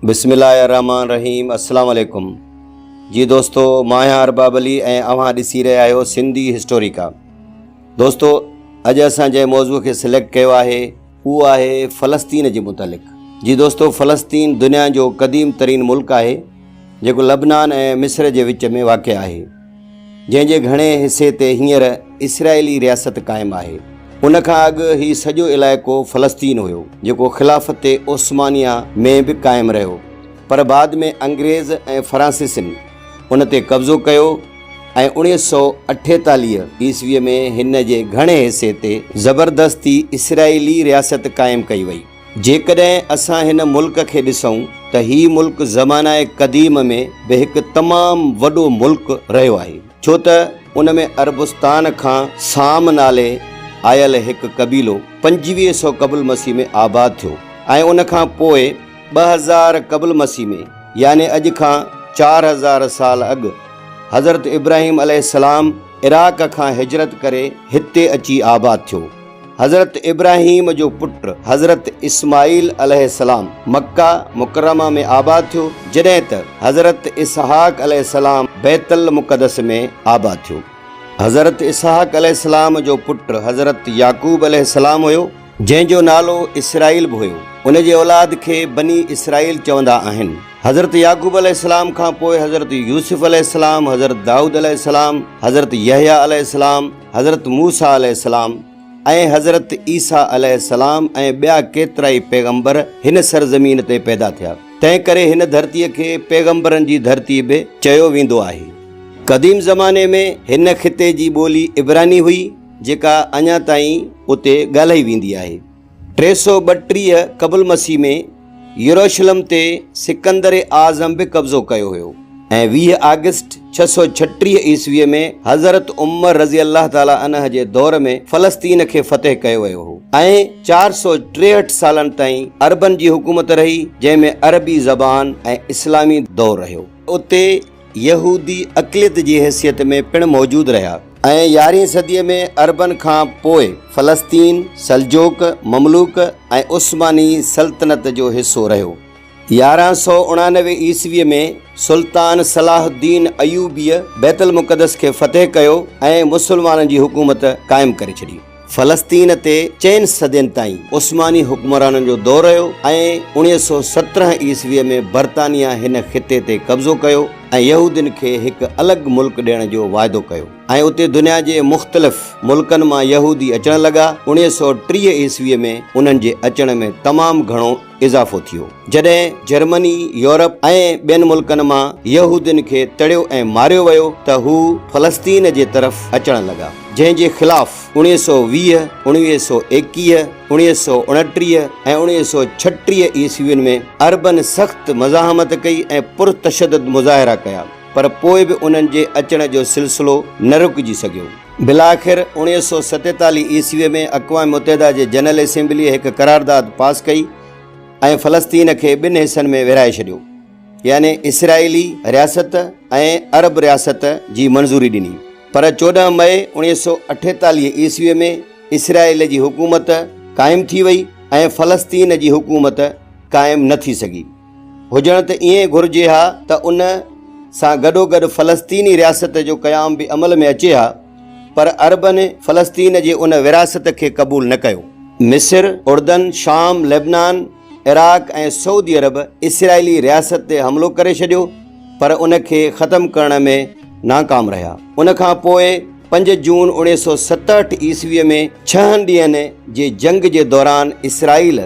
बिस्मिल्लाहिर्रहमानिर्रहीम। अस्सलाम वालेकुम जी दोस्तों, मां आहियां अरबाब अली ऐं अव्हां ॾिसी रहिया आहियो सिंधी हिस्टोरिका। दोस्तों, अॼु असां जंहिं मौज़ूअ खे सिलेक्ट कयो आहे उहो आहे फ़लस्तीन जे मुतालिक़। जी दोस्तों, फ़लस्तीन दुनिया जो क़दीम तरीन मुल्क आहे जेको लबनान ऐं मिस्र जे विच में वाक़ आहे, जंहिंजे घणे हिसे ते हींअर इसराइली रियासत क़ाइमु आहे। उन खां अॻु ही सॼो इलाइक़ो फ़लस्तीन हुयो जेको ख़िलाफ़त ओस्मानिया में बि क़ाइमु रहियो, पर बाद में अंग्रेज़ ऐं फ़्रांसीसिन उन ते कब्ज़ो कयो ऐं 1948 ईस्वीअ में हिन जे घणे हिसे ते ज़बरदस्ती इसराइली रियासत क़ाइमु कई वई। जेकॾहिं असां हिन मुल्क खे ॾिसूं त ही मुल्क ज़मानाए क़दीम में बि हिकु तमामु वॾो मुल्क रहियो आहे, छो त उन में अरबुस्तान खां साम नाले आयल हिकु कबीलो 2500 क़बल मसीह में आबाद थियो ऐं उन खां पोइ 2000 क़बल मसीह में यानी अॼु खां 4000 साल अॻु हज़रत इब्राहिम अलैहिस्सलाम इराक़ खां हिजरत करे हिते अची आबाद थियो। हज़रत इब्राहिम जो पुटु हज़रत इस्माइल अलैहिस्सलाम मक्का मुकरमा में आबाद थियो, जॾहिं त हज़रत इसहाक अलैहिस्सलाम बैतुल मुक़द्दस में आबाद थियो। हज़रत इसहाक अलैहिस्सलाम जो पुटु हज़रत याकूब अलैहिस्सलाम हुयो, जंहिंजो नालो इसराइल बि हुयो। उन जे औलाद खे बनी इसराइल चवंदा आहिनि। हज़रत याकूब अलैहिस्सलाम खां पोइ हज़रत यूसुफ अलैहिस्सलाम, हज़रत दाऊद अलैहिस्सलाम, हज़रत यहया अलैहिस्सलाम, हज़रत मूसा अलैहिस्सलाम ऐं हज़रत ईसा अलैहिस्सलाम ऐं ॿिया केतिरा ई पैगंबर हिन सरज़मीन ते पैदा थिया। तंहिं करे हिन धरतीअ खे पैगंबरनि जी धरती बि चयो वेंदो आहे। क़दीम ज़माने में हिन ख़िते जी ॿोली इब्रानी हुई जेका अञा ताईं उते ॻाल्हाई वेंदी आहे। 332 क़बल मसीह में यरूशलम ते सिकंदर आज़म बि कब्ज़ो कयो हुयो ऐं 20 अगस्त 636 ईस्वीअ में हज़रत उमर रज़ी अल्लाह ताला अन्हा जे दौर में फ़लस्तीन खे फ़तह कयो वियो हो ऐं 463 सालनि ताईं अरबन जी हुकूमत रही, जंहिंमें अरबी ज़बान ऐं इस्लामी दौर रहियो। उते यहूदी अक़लियत जी हैसियत में पिणु मौजूदु रहिया ऐं 11वीं सदीअ में अरबन खां पोइ फ़लस्तीन सल्जोक, ममलूक ऐं उस्मानी सल्तनत जो हिसो रहियो। 1189 ईस्वीअ में सुल्तान सलाहुद्दीन अयूबीअ बैतुल मुक़द्दस खे फ़तह कयो ऐं मुसलमाननि जी हुकूमत क़ाइमु करे छॾी। फ़लस्तीन ते 4 सदियुनि ताईं उस्मानी हुक्मराननि जो दौर रहियो ऐं 1917 ईस्वीअ में बरतानिया हिन ख़िते ते कब्ज़ो कयो ऐं यहूदियुनि खे हिकु अलॻि मुल्क ॾियण जो वाइदो कयो ऐं उते दुनिया जे मुख़्तलिफ़ मुल्कनि मां यहूदी अचणु लॻा। 1930 ईस्वीअ में उन्हनि जे अचण में तमामु घणो इज़ाफ़ो थियो, जॾहिं जर्मनी, यूरोप ऐं ॿियनि मुल्कनि मां यहूदियुनि खे तड़ियो ऐं मारियो वियो त हू फ़लस्तीन जे तरफ़ अचणु लॻा, जंहिंजे ख़िलाफ़ 1920, 1921, 1929 ऐं 1936 ईस्वियुनि में अरबन सख़्तु मज़ाहमत कई ऐं पुरतशद्दुद मुज़ाहिरा कया, पर पोइ बि उन्हनि जे अचण जो सिलसिलो न रुकिजी सघियो। बिलाख़िर 1947 ईस्वीअ में अक़वाम मुतहिदा जे जनरल असेंबलीअ हिकु करारदाद पास कई ऐं फ़लस्तीन खे 2 हिसनि में विरहाए छॾियो, यानी इसराइली रियासत ऐं अरब रियासत जी मंज़ूरी ॾिनी। पर 14 मई 1948 ईस्वीअ में इसराइल जी हुकूमत क़ाइमु थी वई ऐं फ़लस्तीन जी हुकूमत क़ाइमु न थी सघी। हुजण त ईअं घुरिजे हा त उन सां गॾोगॾु फ़लस्तीनी रियासत जो क़याम बि अमल में अचे हा, पर अरबनि फ़लस्तीन जे उन विरासत खे क़बूल न कयो। मिस्र, उर्दन, शाम, लेबनान, इराक़ ऐं सऊदी अरब इसराइली रियासत ते हमिलो करे छॾियो, पर उन खे ख़तमु करण में नाकाम रहिया। उन खां पोइ 5 जून 1967 ईस्वीअ में 6 ॾींहंनि जे जंग जे दौरान इसराइल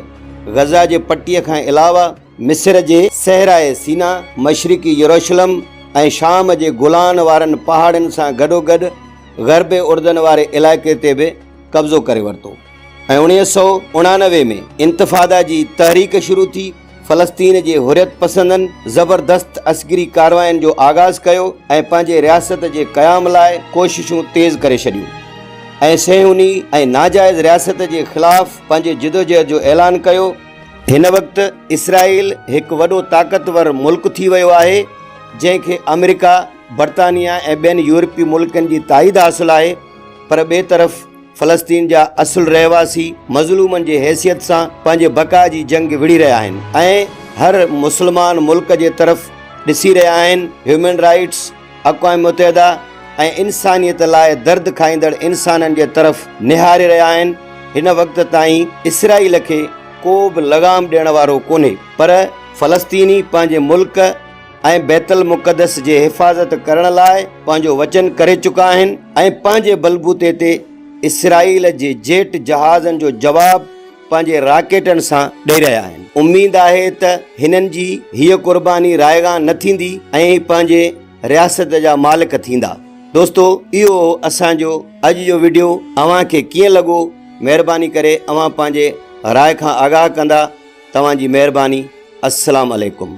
गज़ा जे पटीअ खां अलावा मिस्र जे सहराए सीना, मशरिक़ी यरूशलम ऐं शाम जे गुलान वारनि पहाड़नि सां गॾोगॾु ग़रबे उर्दन वारे इलाइक़े ते बि कब्ज़ो करे वरितो ऐं 1989 में इंतिफ़ादा जी तहरीक शुरू थी। फ़लस्तीन जे हुरियत पसंदनि ज़बरदस्त अस्करी कारवायुनि जो आगाज़ कयो ऐं पंहिंजे रियासत जे क़याम लाइ कोशिशूं तेज़ करे छॾियूं ऐं सहियूनी ऐं नाजाइज़ रियासत जे ख़िलाफ़ पंहिंजे जिदोजहद जो ऐलान कयो। हिन वक़्तु इसराइल हिकु वॾो ताक़तवर मुल्क थी वियो आहे, जंहिंखे अमेरिका, बरतानिया ऐं ॿियनि यूरोपी मुल्कनि जी ताईद हासिलु आहे, पर ॿिए तरफ़ फ़लस्तीन जा असुल रहवासी मज़लूमनि जे हैसियत सां पंहिंजे बका जी जंग विड़ी रहिया आहिनि ऐं हर मुस्लमान मुल्क जे तरफ़ ॾिसी रहिया आहिनि। ह्यूमन राइट्स, अक़वाम मुतहिदा ऐं इंसानियत लाइ दर्द खाईंदड़ इंसाननि जे तरफ़ निहारे रहिया आहिनि। हिन वक़्त ताईं इसराईल खे को बि लगाम ॾियण वारो कोन्हे, पर फ़लस्तीनी पंहिंजे मुल्क ऐं बैतुल मुक़द्दस जे हिफ़ाज़त करण लाइ पंहिंजो वचन करे चुका आहिनि ऐं पंहिंजे बलबूते ते इसराईल जे जेट जहाज़नि जो जवाबु पंहिंजे राकेटनि सां ॾेई रहिया आहिनि। उम्मीद आहे त हिननि जी हीअ कुर्बानी रायगान न थींदी ऐं पंहिंजे रियासत जा मालिक थींदा। दोस्तो, इहो असांजो अॼु जो वीडियो अव्हांखे कीअं लॻो, महिरबानी करे अव्हां पंहिंजे राय खां आगाह कंदा। तव्हांजी महिरबानी। अस्सलाम अलैकुम।